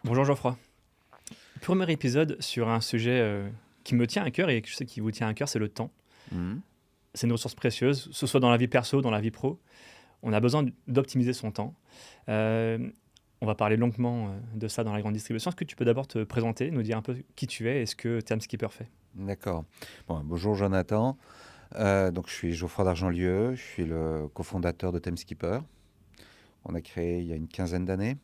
Bonjour Geoffroy. Premier épisode sur un sujet qui me tient à cœur et que je sais qui vous tient à cœur, c'est le temps. Mhm. C'est une ressource précieuse, que ce soit dans la vie perso, dans la vie pro. On a besoin d'optimiser son temps. Euh, on va parler longuement de ça dans la grande distribution. Est-ce que tu peux d'abord te présenter, nous dire un peu qui tu es et ce que Timeskipper fait? D'accord. Bon, bonjour Jonathan. Donc je suis Geoffroy d'Argentlieu, je suis le cofondateur de Timeskipper. On a créé il y a une quinzaine d'années,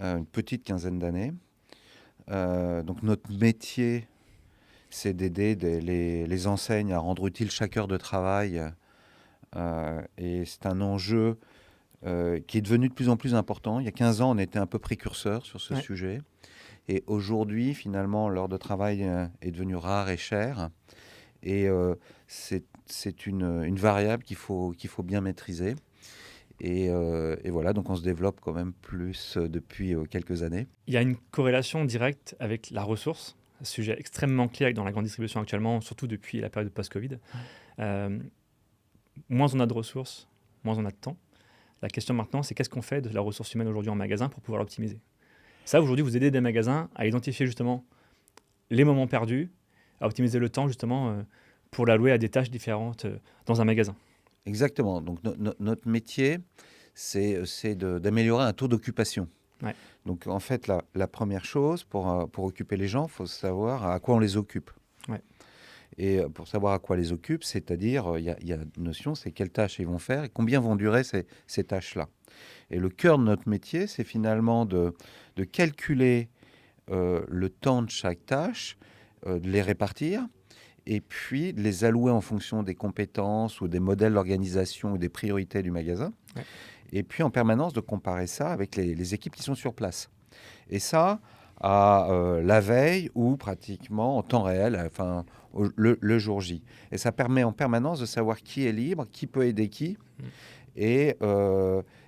une petite quinzaine d'années. Donc notre métier, c'est d'aider les enseignes à rendre utile chaque heure de travail. Et c'est un enjeu qui est devenu de plus en plus important. Il y a 15 ans, on était un peu précurseur sur ce Ouais. sujet. Et aujourd'hui, finalement, l'heure de travail est devenue rare et chère. Et c'est une variable qu'il faut bien maîtriser. Et voilà, donc on se développe quand même plus depuis quelques années. Il y a une corrélation directe avec la ressource, un sujet extrêmement clé dans la grande distribution actuellement, surtout depuis la période post-Covid. Euh, moins on a de ressources, moins on a de temps. La question maintenant, c'est qu'est-ce qu'on fait de la ressource humaine aujourd'hui en magasin pour pouvoir l'optimiser? Ça, aujourd'hui, vous aidez des magasins à identifier justement les moments perdus, à optimiser le temps justement pour l'allouer à des tâches différentes dans un magasin. Exactement. Donc notre métier, c'est d'améliorer un taux d'occupation. Ouais. Donc en fait, la première chose, pour occuper les gens, il faut savoir à quoi on les occupe. Ouais. Et pour savoir à quoi les occupe, c'est-à-dire, il y a une notion, c'est quelles tâches ils vont faire et combien vont durer ces tâches-là. Et le cœur de notre métier, c'est finalement de calculer le temps de chaque tâche, de les répartir, et puis de les allouer en fonction des compétences ou des modèles d'organisation ou des priorités du magasin. Ouais. Et puis en permanence de comparer ça avec les équipes qui sont sur place. Et ça, à la veille ou pratiquement en temps réel, enfin le jour J. Et ça permet en permanence de savoir qui est libre, qui peut aider qui, Mm.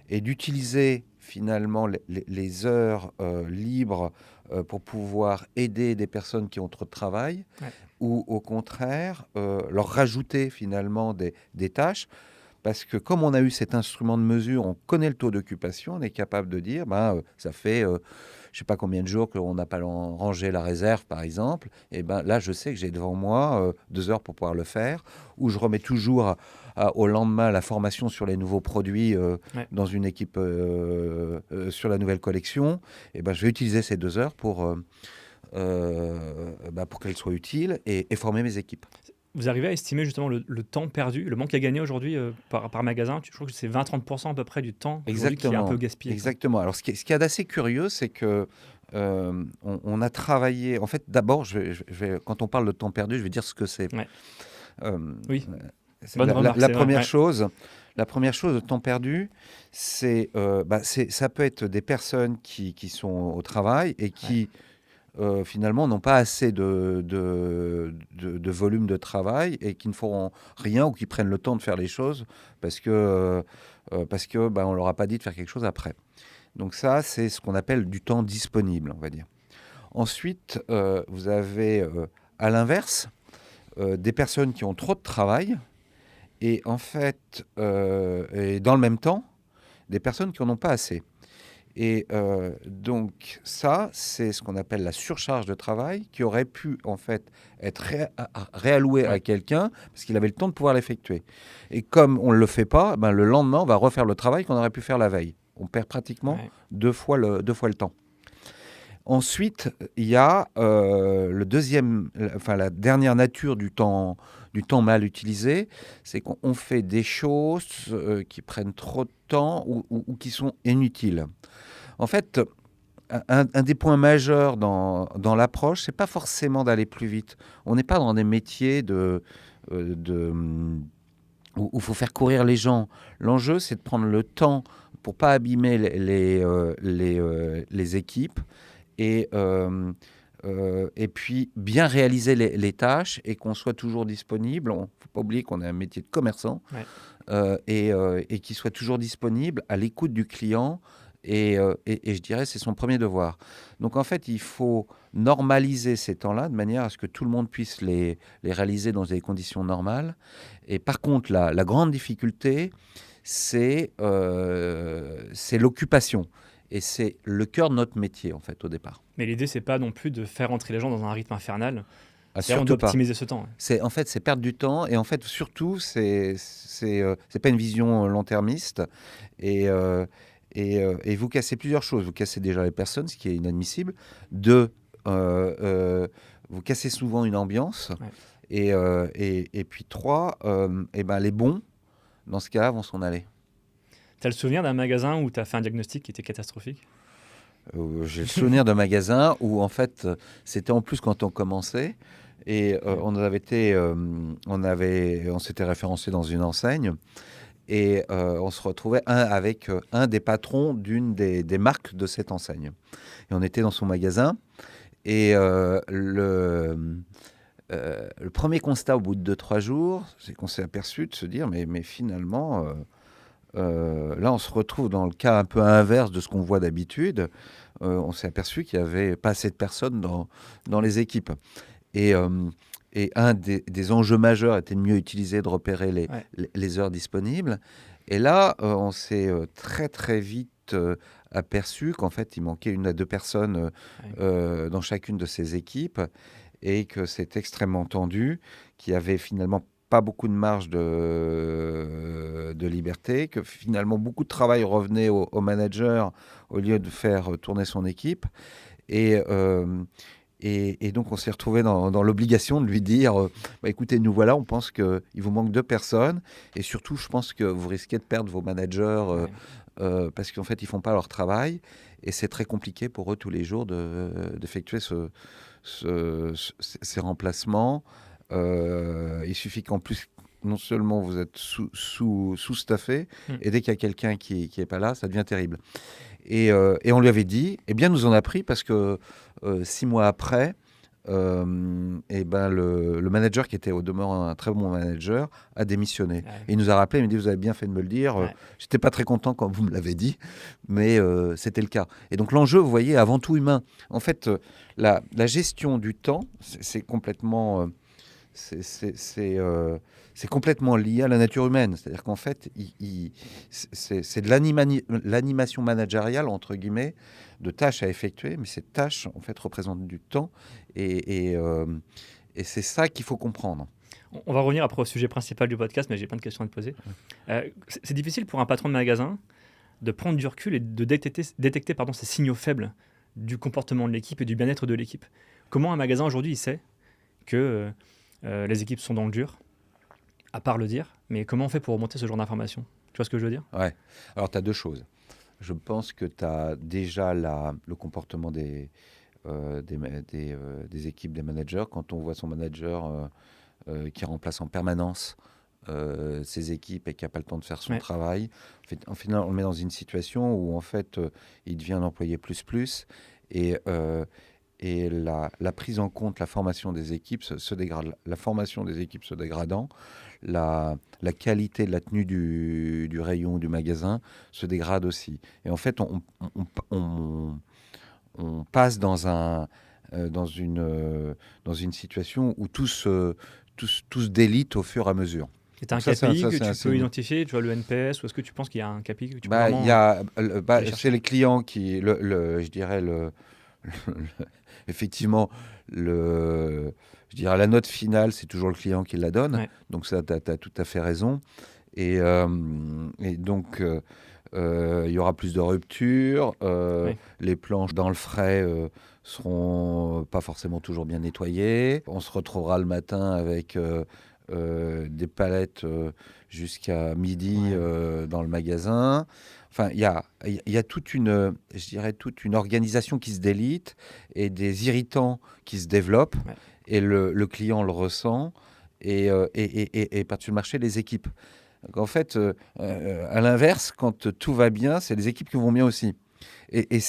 et d'utiliser finalement les heures libres pour pouvoir aider des personnes qui ont trop de travail, Ouais. ou au contraire leur rajouter finalement des tâches. Parce que comme on a eu cet instrument de mesure, on connaît le taux d'occupation, on est capable de dire, ça fait je ne sais pas combien de jours qu'on n'a pas rangé la réserve, par exemple. Et ben là, je sais que j'ai devant moi 2 heures pour pouvoir le faire. Ou je remets toujours au lendemain la formation sur les nouveaux produits Ouais. dans une équipe sur la nouvelle collection. Et ben, je vais utiliser ces 2 heures pour qu'elles soient utiles et former mes équipes. Vous arrivez à estimer justement le temps perdu, le manque à gagner aujourd'hui par magasin? Je trouve que c'est 20-30% à peu près du temps aujourd'hui qui est un peu Exactement, gaspillé, quoi. exactement. Alors, ce qu'il y a d'assez curieux, c'est que on a travaillé. En fait, d'abord, quand on parle de temps perdu, je vais dire ce que c'est. Ouais. Euh, Oui, c'est bonne la, la- remarque, la c'est vrai. première Ouais. chose, la première chose de temps perdu, ça peut être des personnes qui sont au travail et Ouais. qui finalement n'ont pas assez de volume de travail et qui ne feront rien ou qui prennent le temps de faire les choses parce que on leur a pas dit de faire quelque chose après. Donc ça, c'est ce qu'on appelle du temps disponible, on va dire. Ensuite, vous avez à l'inverse des personnes qui ont trop de travail et en fait, et dans le même temps, des personnes qui n'en ont pas assez. Et donc ça, c'est ce qu'on appelle la surcharge de travail qui aurait pu en fait être réallouée à Ouais. quelqu'un parce qu'il avait le temps de pouvoir l'effectuer. Et comme on ne le fait pas, ben, le lendemain, on va refaire le travail qu'on aurait pu faire la veille. On perd pratiquement Ouais. deux fois le temps. Ensuite, il y a la dernière nature du temps mal utilisé, c'est qu'on fait des choses qui prennent trop de temps ou qui sont inutiles. En fait, un des points majeurs dans l'approche, c'est pas forcément d'aller plus vite. On n'est pas dans des métiers où il faut faire courir les gens. L'enjeu, c'est de prendre le temps pour pas abîmer les équipes et puis bien réaliser les tâches et qu'on soit toujours disponible. Il ne faut pas oublier qu'on est un métier de commerçant Ouais. et qu'il soit toujours disponible à l'écoute du client. Et je dirais c'est son premier devoir. Donc en fait, il faut normaliser ces temps-là de manière à ce que tout le monde puisse les réaliser dans des conditions normales. Et par contre, la grande difficulté, c'est l'occupation. Et c'est le cœur de notre métier, en fait, au départ. Mais l'idée, c'est pas non plus de faire entrer les gens dans un rythme infernal. Ah, C'est-à-dire, on doit surtout pas. optimiser ce temps. En fait, c'est perdre du temps. Et en fait, surtout, c'est pas une vision long-termiste. Et, et vous cassez plusieurs choses. Vous cassez déjà les personnes, ce qui est inadmissible. Deux, vous cassez souvent une ambiance. Ouais. Et puis trois, les bons, dans ce cas, vont s'en aller. Tu as le souvenir d'un magasin où tu as fait un diagnostic qui était catastrophique? J'ai le souvenir d'un magasin où, en fait, c'était en plus quand on commençait. Et on s'était référencé dans une enseigne. Et on se retrouvait avec un des patrons d'une des marques de cette enseigne. Et on était dans son magasin. Et le premier constat au bout de 2-3 jours, c'est qu'on s'est aperçu de se dire, mais finalement, là, on se retrouve dans le cas un peu inverse de ce qu'on voit d'habitude. On s'est aperçu qu'il n'y avait pas assez de personnes dans les équipes. Et un des enjeux majeurs était de mieux utiliser, de repérer les heures disponibles. Et là, on s'est très très vite aperçu qu'en fait, il manquait 1 à 2 personnes dans chacune de ces équipes et que c'était extrêmement tendu, qu'il y avait finalement pas beaucoup de marge de liberté, que finalement beaucoup de travail revenait au manager au lieu de faire tourner son équipe. Et donc, on s'est retrouvé dans l'obligation de lui dire écoutez, nous voilà, on pense qu'il vous manque 2 personnes. Et surtout, je pense que vous risquez de perdre vos managers parce qu'en fait, ils ne font pas leur travail. Et c'est très compliqué pour eux tous les jours d'effectuer ces remplacements. Il suffit qu'en plus, non seulement vous êtes sous-staffé, et dès qu'il y a quelqu'un qui n'est pas là, ça devient terrible. Et on lui avait dit, eh bien, nous en a pris parce que 6 mois après, le manager, qui était au demeurant un très bon manager, a démissionné. Ouais. Et il nous a rappelé, il m'a dit, vous avez bien fait de me le dire. J'étais pas très content quand vous me l'avez dit, mais c'était le cas. Et donc l'enjeu, vous voyez, avant tout humain. En fait, la gestion du temps, c'est complètement... c'est complètement lié à la nature humaine. C'est-à-dire qu'en fait, c'est de l'animation managériale, entre guillemets, de tâches à effectuer, mais ces tâches, en fait, représentent du temps, et c'est ça qu'il faut comprendre. On va revenir après au sujet principal du podcast, mais j'ai plein de questions à te poser. C'est difficile pour un patron de magasin de prendre du recul et de détecter ces signaux faibles du comportement de l'équipe et du bien-être de l'équipe. Comment un magasin, aujourd'hui, il sait que les équipes sont dans le dur, à part le dire, mais comment on fait pour remonter ce genre d'informations? Tu vois ce que je veux dire? Ouais. Alors, tu as 2 choses. Je pense que tu as déjà le comportement des équipes, des managers. Quand on voit son manager qui remplace en permanence ses équipes et qui n'a pas le temps de faire son travail, en final, on le met dans une situation où, en fait, il devient un employé plus, et la prise en compte, la formation des équipes se dégrade. La formation des équipes se dégradant, la qualité de la tenue du rayon, du magasin se dégrade aussi. Et en fait, on passe dans une situation où tout se délite au fur et à mesure. C'est un KPI que tu peux identifier, tu vois, le NPS, ou est-ce que tu penses qu'il y a un KPI que tu peux vraiment... C'est les clients qui, je dirais, effectivement, je dirais, la note finale, c'est toujours le client qui la donne. Ouais. Donc ça, tu as tout à fait raison. Et donc, il y aura plus de ruptures. Les planches dans le frais seront pas forcément toujours bien nettoyées. On se retrouvera le matin avec des palettes jusqu'à midi dans le magasin. Enfin, il y a toute une organisation qui se délite et des irritants qui se développent. Ouais. Et le client le ressent. Et par-dessus le marché, les équipes. Donc, en fait, à l'inverse, quand tout va bien, c'est les équipes qui vont bien aussi. Et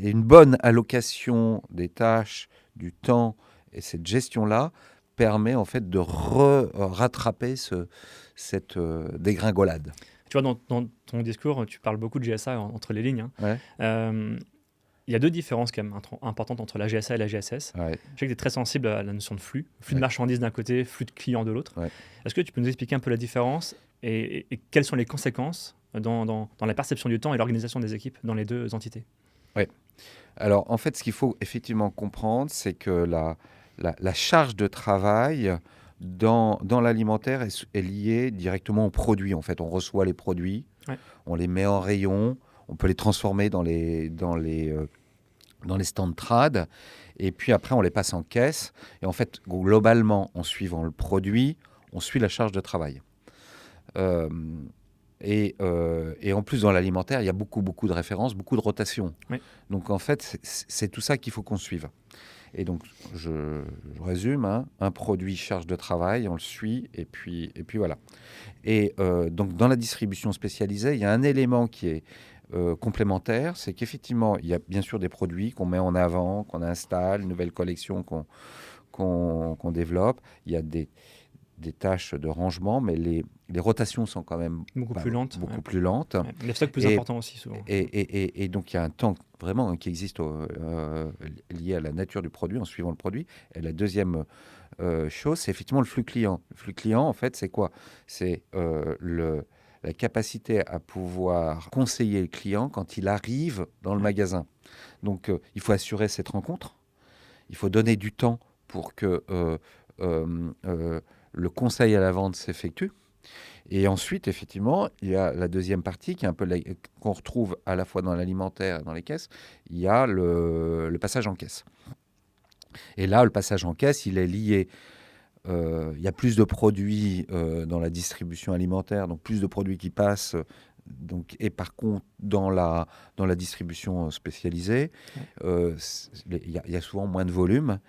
une bonne allocation des tâches, du temps, et cette gestion-là permet en fait de rattraper cette dégringolade. Tu vois, dans ton discours, tu parles beaucoup de GSA entre les lignes. Ouais. Il y a 2 différences quand même importantes entre la GSA et la GSS. Ouais. Je sais que tu es très sensible à la notion de flux de marchandises d'un côté, flux de clients de l'autre. Ouais. Est-ce que tu peux nous expliquer un peu la différence et quelles sont les conséquences dans la perception du temps et l'organisation des équipes dans les deux entités? Oui. Alors, en fait, ce qu'il faut effectivement comprendre, c'est que la charge de travail dans l'alimentaire est liée directement aux produits. En fait, on reçoit les produits, Ouais. on les met en rayon, on peut les transformer dans les stands trad, et puis après, on les passe en caisse. Et en fait, globalement, en suivant le produit, on suit la charge de travail. Euh, et en plus, dans l'alimentaire, il y a beaucoup, beaucoup de références, beaucoup de rotations. Oui. Donc, en fait, c'est tout ça qu'il faut qu'on suive. Et donc, je résume, hein, un produit, charge de travail, on le suit, et puis voilà. Et donc, dans la distribution spécialisée, il y a un élément qui est complémentaire, c'est qu'effectivement, il y a bien sûr des produits qu'on met en avant, qu'on installe, une nouvelle collection qu'on développe. Il y a des tâches de rangement, mais les rotations sont quand même Beaucoup plus lentes. beaucoup Ouais. plus lentes. Ouais. Les stocks plus Et, importants aussi, souvent. et donc, il y a un temps vraiment qui existe lié à la nature du produit, en suivant le produit. Et la deuxième chose, c'est effectivement le flux client. Le flux client, en fait, c'est quoi? C'est la capacité à pouvoir conseiller le client quand il arrive dans le magasin. Donc, il faut assurer cette rencontre. Il faut donner du temps pour que le conseil à la vente s'effectue. Et ensuite, effectivement, il y a la deuxième partie qui est un peu qu'on retrouve à la fois dans l'alimentaire et dans les caisses. Il y a le passage en caisse. Et là, le passage en caisse, il est lié. Il y a plus de produits dans la distribution alimentaire, donc plus de produits qui passent. Donc, et par contre, dans la distribution spécialisée, il y a souvent moins de volume.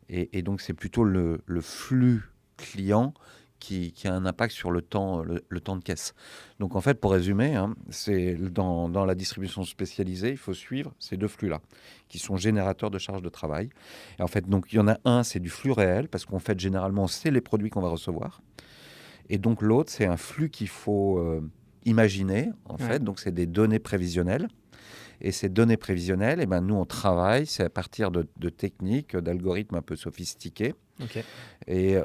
Et donc, c'est plutôt le flux client qui a un impact sur le temps de caisse. Donc, en fait, pour résumer, hein, c'est dans la distribution spécialisée, il faut suivre ces deux flux-là, qui sont générateurs de charge de travail. Et en fait, donc, il y en a un, c'est du flux réel, parce qu'en fait, généralement, c'est les produits qu'on va recevoir. Et donc, l'autre, c'est un flux qu'il faut imaginer, en fait. Donc, c'est des données prévisionnelles. Et ces données prévisionnelles, eh ben, nous, on travaille, c'est à partir de techniques, d'algorithmes un peu sophistiqués. Ok. Et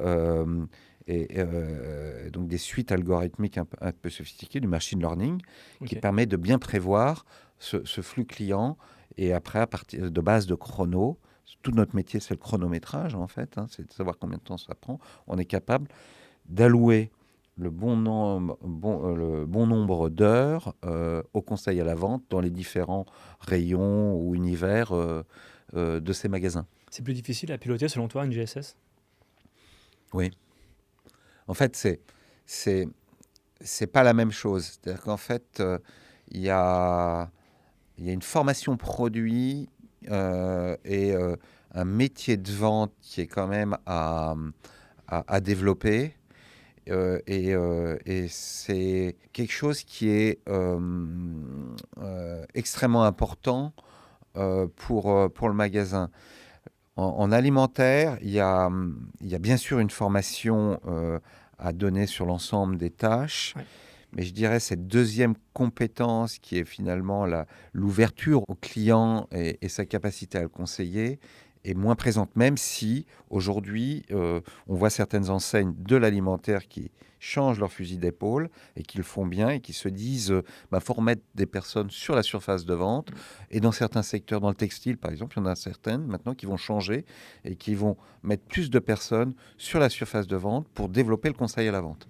donc des suites algorithmiques un peu sophistiquées, du machine learning, qui permet de bien prévoir ce flux client. Et après, à partir de base de chrono, tout notre métier, c'est le chronométrage, en fait, hein, c'est de savoir combien de temps ça prend. On est capable d'allouer le bon nombre d'heures au conseil à la vente dans les différents rayons ou univers de ces magasins. C'est plus difficile à piloter, selon toi, une GSS? Oui. En fait, c'est pas la même chose. C'est-à-dire qu'en fait, il y a une formation produit et un métier de vente qui est quand même à développer. Et c'est quelque chose qui est extrêmement important pour le magasin. En alimentaire, il y a bien sûr une formation à donner sur l'ensemble des tâches, mais je dirais cette deuxième compétence qui est finalement l'ouverture au client et sa capacité à le conseiller est moins présente, même si aujourd'hui on voit certaines enseignes de l'alimentaire qui changent leur fusil d'épaule et qui le font bien et qui se disent faut remettre des personnes sur la surface de vente. Et dans certains secteurs, dans le textile par exemple, il y en a certaines maintenant qui vont changer et qui vont mettre plus de personnes sur la surface de vente pour développer le conseil à la vente.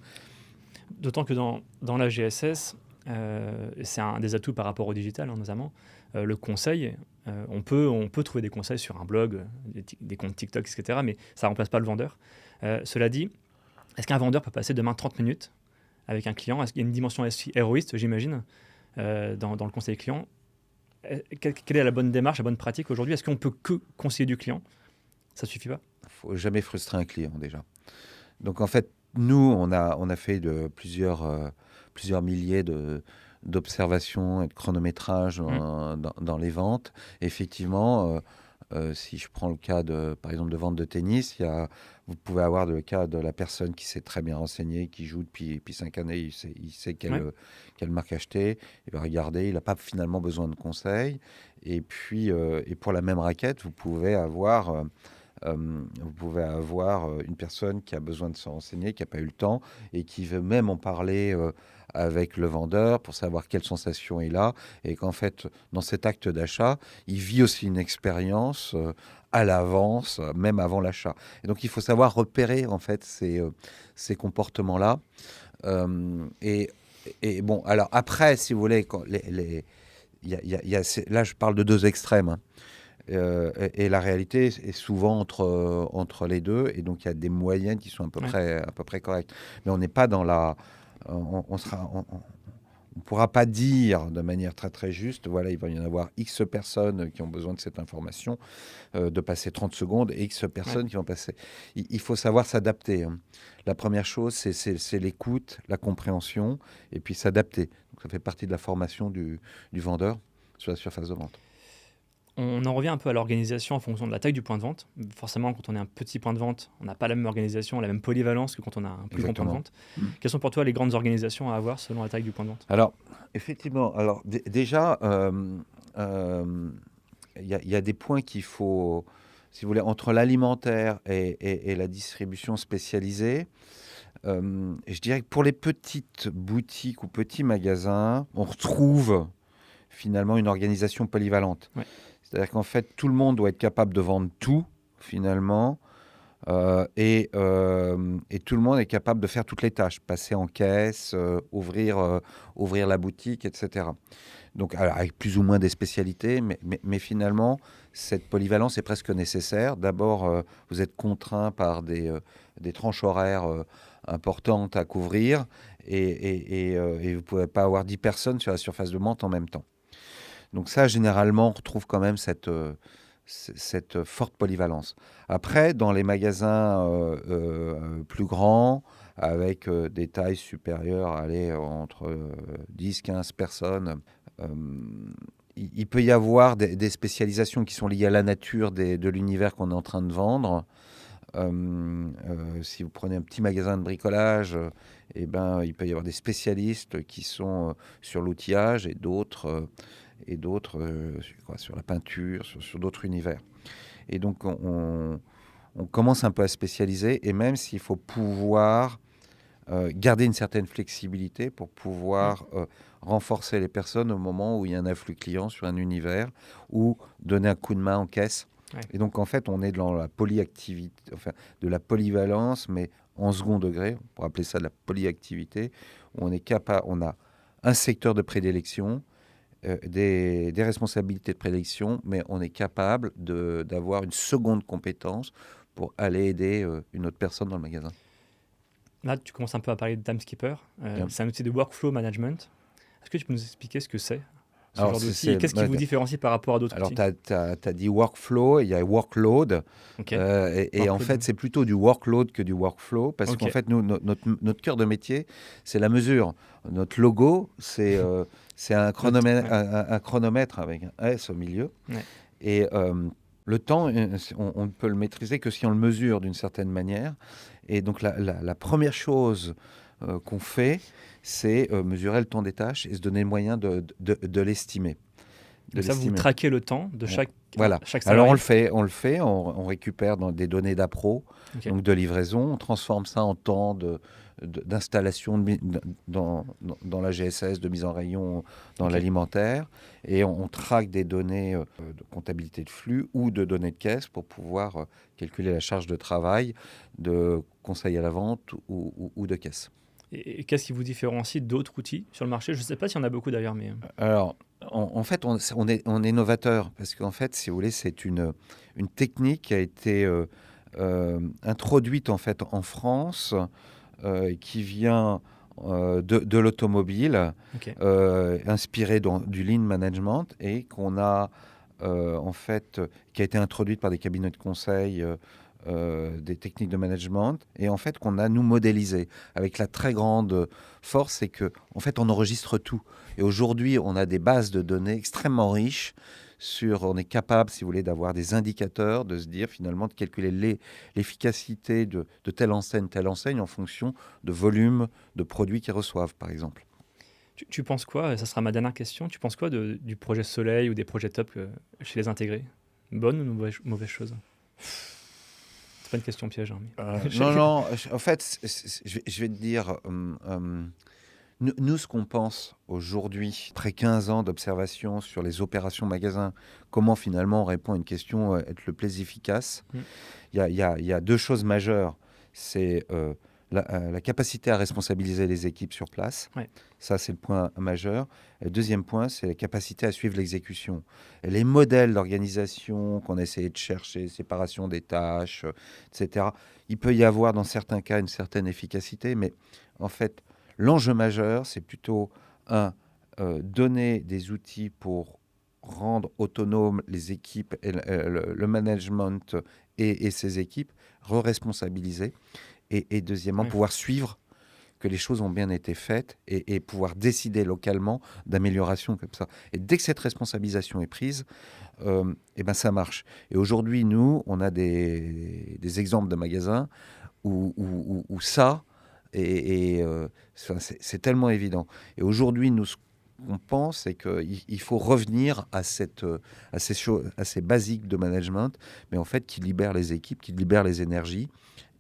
D'autant que dans la GSS, c'est un des atouts par rapport au digital, hein, notamment, le conseil. On peut trouver des conseils sur un blog, des comptes TikTok, etc., mais ça ne remplace pas le vendeur. Cela dit, est-ce qu'un vendeur peut passer demain 30 minutes avec un client? Est-ce qu'il y a une dimension héroïste, j'imagine, dans le conseil client? Quelle est la bonne démarche, la bonne pratique aujourd'hui? Est-ce qu'on peut que conseiller du client? Ça ne suffit pas? Il ne faut jamais frustrer un client déjà. Donc en fait, nous, on a fait plusieurs milliers d'observations et de chronométrages dans les ventes. Effectivement, si je prends le cas par exemple de vente de tennis, vous pouvez avoir le cas de la personne qui s'est très bien renseignée, qui joue depuis 5 années, il sait quelle marque acheter, il va regarder, il n'a pas finalement besoin de conseils. Et puis, et pour la même raquette, vous pouvez avoir Vous pouvez avoir une personne qui a besoin de se renseigner, qui n'a pas eu le temps et qui veut même en parler avec le vendeur pour savoir quelle sensation il a et qu'en fait, dans cet acte d'achat, il vit aussi une expérience à l'avance, même avant l'achat. Et donc, il faut savoir repérer en fait ces comportements-là. Et, et bon, alors après, si vous voulez, là, je parle de deux extrêmes. Hein. Et la réalité est souvent entre les deux. Et donc, il y a des moyennes qui sont Ouais. à peu près correctes. Mais on n'est pas dans la... On pourra pas dire de manière très très juste, voilà, il va y en avoir X personnes qui ont besoin de cette information, de passer 30 secondes, et X Ouais. personnes qui vont passer. Il faut savoir s'adapter. Hein. La première chose, c'est l'écoute, la compréhension, et puis s'adapter. Donc, ça fait partie de la formation du vendeur sur la surface de vente. On en revient un peu à l'organisation en fonction de la taille du point de vente. Forcément, quand on est un petit point de vente, on n'a pas la même organisation, la même polyvalence que quand on a un plus grand point de Exactement. vente. Quelles sont pour toi les grandes organisations à avoir selon la taille du point de vente? Alors, effectivement, alors déjà, y a des points qu'il faut, si vous voulez, entre l'alimentaire et la distribution spécialisée. Je dirais que pour les petites boutiques ou petits magasins, on retrouve finalement une organisation polyvalente. Ouais. C'est-à-dire qu'en fait, tout le monde doit être capable de vendre tout, finalement, et tout le monde est capable de faire toutes les tâches, passer en caisse, ouvrir la boutique, etc. Donc, alors, avec plus ou moins des spécialités, mais finalement, cette polyvalence est presque nécessaire. D'abord, vous êtes contraint par des tranches horaires importantes à couvrir et vous ne pouvez pas avoir 10 personnes sur la surface de vente en même temps. Donc ça, généralement, on retrouve quand même cette forte polyvalence. Après, dans les magasins plus grands, avec des tailles supérieures, allez, entre 10-15 personnes, euh, il peut y avoir des spécialisations qui sont liées à la nature de l'univers qu'on est en train de vendre. Si vous prenez un petit magasin de bricolage, eh ben, il peut y avoir des spécialistes qui sont sur l'outillage et d'autres sur la peinture, sur d'autres univers. Et donc, on commence un peu à spécialiser, et même s'il faut pouvoir garder une certaine flexibilité pour pouvoir renforcer les personnes au moment où il y a un afflux client sur un univers ou donner un coup de main en caisse. Ouais. Et donc, en fait, on est dans la polyactivité, enfin, de la polyvalence, mais en second degré, on pourrait appeler ça de la polyactivité, où on a un secteur de prédilection, des responsabilités de prédilection, mais on est capable d'avoir une seconde compétence pour aller aider une autre personne dans le magasin. Là, tu commences un peu à parler de Timeskeeper. Bien. C'est un outil de workflow management. Est-ce que tu peux nous expliquer ce que c'est, ce Alors, genre d'outil, et qu'est-ce qui vous différencie par rapport à d'autres alors, outils? tu as dit workflow, il y a workload. Ok. Et en Workload. fait, c'est plutôt du workload que du workflow, parce Ok. qu'en fait, nous, notre cœur de métier, c'est la mesure. Notre logo, c'est un chronomètre, Ouais. un chronomètre avec un S au milieu. Ouais. Et le temps, on ne peut le maîtriser que si on le mesure d'une certaine manière. Et donc, la première chose qu'on fait, c'est mesurer le temps des tâches et se donner le moyen de l'estimer. Donc ça, vous traquez le temps de chaque Voilà. Alors salarié. on récupère des données d'appro, Ok. donc de livraison, on transforme ça en temps d'installation dans la GSS, de mise en rayon dans Ok. l'alimentaire, et on traque des données de comptabilité de flux ou de données de caisse pour pouvoir calculer la charge de travail de conseil à la vente ou de caisse. Et qu'est-ce qui vous différencie d'autres outils sur le marché? Je ne sais pas s'il y en a beaucoup d'ailleurs, mais Alors, en fait, on est novateur parce qu'en fait, si vous voulez, c'est une technique qui a été introduite en fait en France, qui vient de l'automobile, ok. inspirée du lean management et qu'on a en fait, qui a été introduite par des cabinets de conseil. Des techniques de management et en fait qu'on a nous modélisé avec la très grande force, c'est que en fait on enregistre tout et aujourd'hui on a des bases de données extrêmement riches on est capable, si vous voulez, d'avoir des indicateurs, de se dire finalement de calculer l'efficacité de telle enseigne en fonction de volume de produits qu'ils reçoivent par exemple. Tu penses quoi, ça sera ma dernière question, tu penses quoi du projet Soleil ou des projets Top chez les intégrés? Bonne ou mauvaise chose? C'est pas une question piège. Hein, mais... Non, en fait, je vais te dire, nous, ce qu'on pense aujourd'hui, après 15 ans d'observation sur les opérations magasins, comment finalement on répond à une question, être le plus efficace, il y a deux choses majeures. C'est la capacité à responsabiliser les équipes sur place. Ouais. Ça, c'est le point majeur. Et le deuxième point, c'est la capacité à suivre l'exécution. Et les modèles d'organisation qu'on a essayé de chercher, séparation des tâches, etc., il peut y avoir dans certains cas une certaine efficacité, mais en fait, l'enjeu majeur, c'est plutôt, donner des outils pour rendre autonomes les équipes et le management et ses équipes, re-responsabiliser. Et deuxièmement, pouvoir suivre que les choses ont bien été faites et pouvoir décider localement d'amélioration comme ça. Et dès que cette responsabilisation est prise, et ben ça marche. Et aujourd'hui, nous, on a des exemples de magasins où ça, c'est tellement évident. Et aujourd'hui, nous, ce qu'on pense, c'est qu'il faut revenir à ces basiques de management, mais en fait, qui libèrent les équipes, qui libèrent les énergies.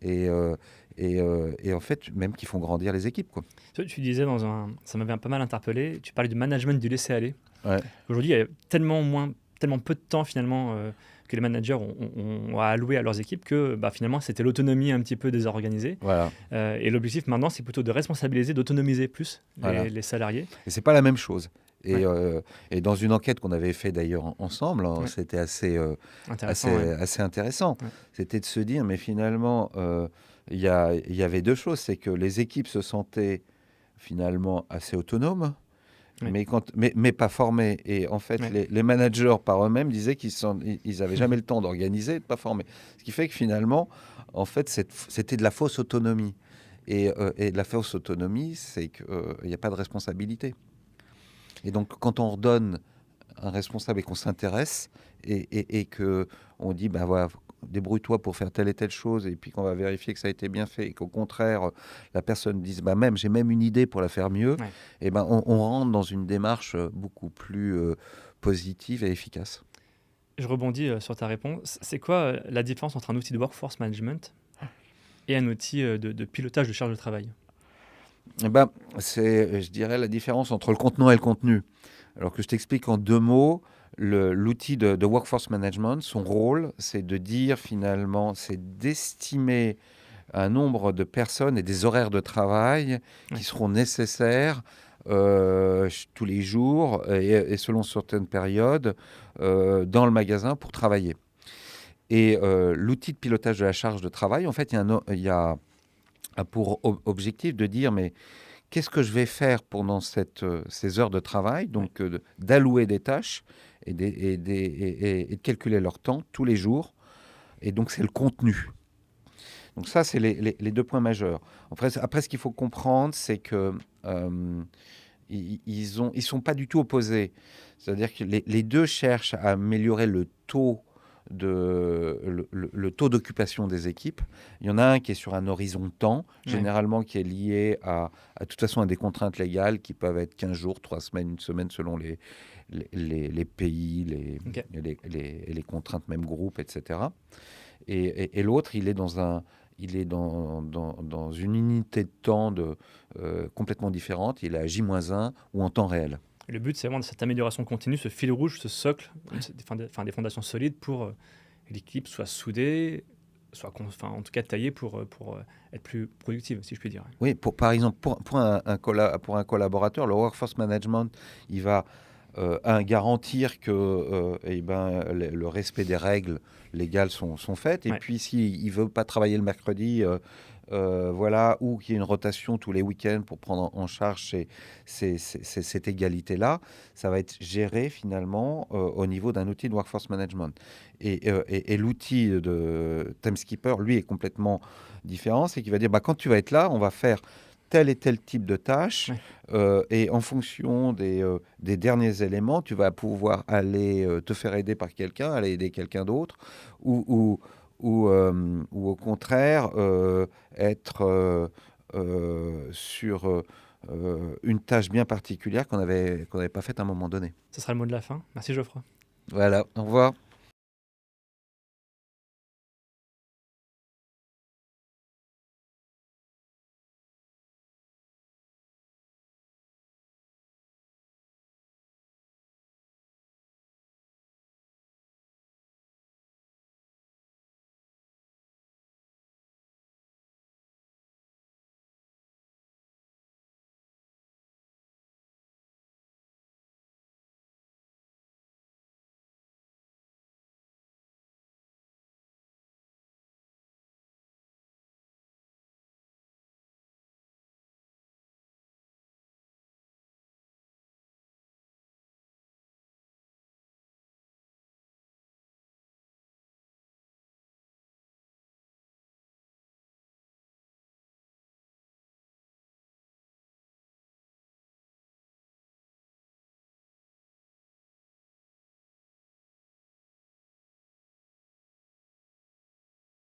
Et en fait, même qui font grandir les équipes, quoi. Tu disais ça m'avait pas mal interpellé, tu parlais du management du laisser-aller. Ouais. Aujourd'hui, il y a tellement peu de temps finalement que les managers ont à allouer à leurs équipes que finalement c'était l'autonomie un petit peu désorganisée. Voilà. Et l'objectif maintenant, c'est plutôt de responsabiliser, d'autonomiser plus les salariés. Et c'est pas la même chose. Et dans une enquête qu'on avait fait d'ailleurs ensemble, c'était assez intéressant. Ouais. C'était de se dire, mais finalement, il y avait deux choses. C'est que les équipes se sentaient finalement assez autonomes, mais pas formées. Et en fait, les managers par eux-mêmes disaient qu'ils n'avaient jamais le temps d'organiser et de pas former. Ce qui fait que finalement, en fait, c'était de la fausse autonomie. Et de la fausse autonomie, c'est qu'il n'y a pas de responsabilité. Et donc, quand on redonne un responsable et qu'on s'intéresse et qu'on dit, voilà, débrouille-toi pour faire telle et telle chose, et puis qu'on va vérifier que ça a été bien fait, et qu'au contraire, la personne dise, j'ai même une idée pour la faire mieux, et on rentre dans une démarche beaucoup plus positive et efficace. Je rebondis sur ta réponse. C'est quoi la différence entre un outil de workforce management et un outil de pilotage de charge de travail ? C'est, je dirais, la différence entre le contenant et le contenu. Alors que je t'explique en deux mots, l'outil de workforce management, son rôle, c'est de dire finalement, c'est d'estimer un nombre de personnes et des horaires de travail qui seront nécessaires tous les jours et selon certaines périodes dans le magasin pour travailler. Et l'outil de pilotage de la charge de travail, en fait, il y a pour objectif de dire, mais qu'est-ce que je vais faire pendant ces heures de travail, donc d'allouer des tâches et de calculer leur temps tous les jours. Et donc, c'est le contenu. Donc ça, c'est les deux points majeurs. Après, ce qu'il faut comprendre, c'est que ils sont pas du tout opposés. C'est-à-dire que les deux cherchent à améliorer le taux le taux d'occupation des équipes. Il y en a un qui est sur un horizon de temps, généralement qui est lié à toute façon à des contraintes légales qui peuvent être 15 jours, 3 semaines, une semaine selon les pays, les contraintes même groupes, etc. Et l'autre, il est dans une unité de temps complètement différente. Il est à J-1 ou en temps réel. Et le but, c'est vraiment de cette amélioration continue, ce fil rouge, ce socle, des fondations solides pour que l'équipe soit soudée, soit en tout cas taillée pour être plus productive, si je puis dire. Oui, par exemple, pour un collaborateur, le workforce management, il va garantir que le respect des règles légales sont faites. Et puis, s'il ne veut pas travailler le mercredi, ou qu'il y ait une rotation tous les week-ends pour prendre en charge cette égalité-là, ça va être géré finalement au niveau d'un outil de workforce management. Et l'outil de TimeSkeeper, lui, est complètement différent. C'est qu'il va dire, quand tu vas être là, on va faire tel et tel type de tâches, et en fonction des derniers éléments, tu vas pouvoir aller te faire aider par quelqu'un, aller aider quelqu'un d'autre, ou au contraire être sur une tâche bien particulière qu'on n'avait pas faite à un moment donné. Ce sera le mot de la fin. Merci Geoffroy. Voilà, au revoir.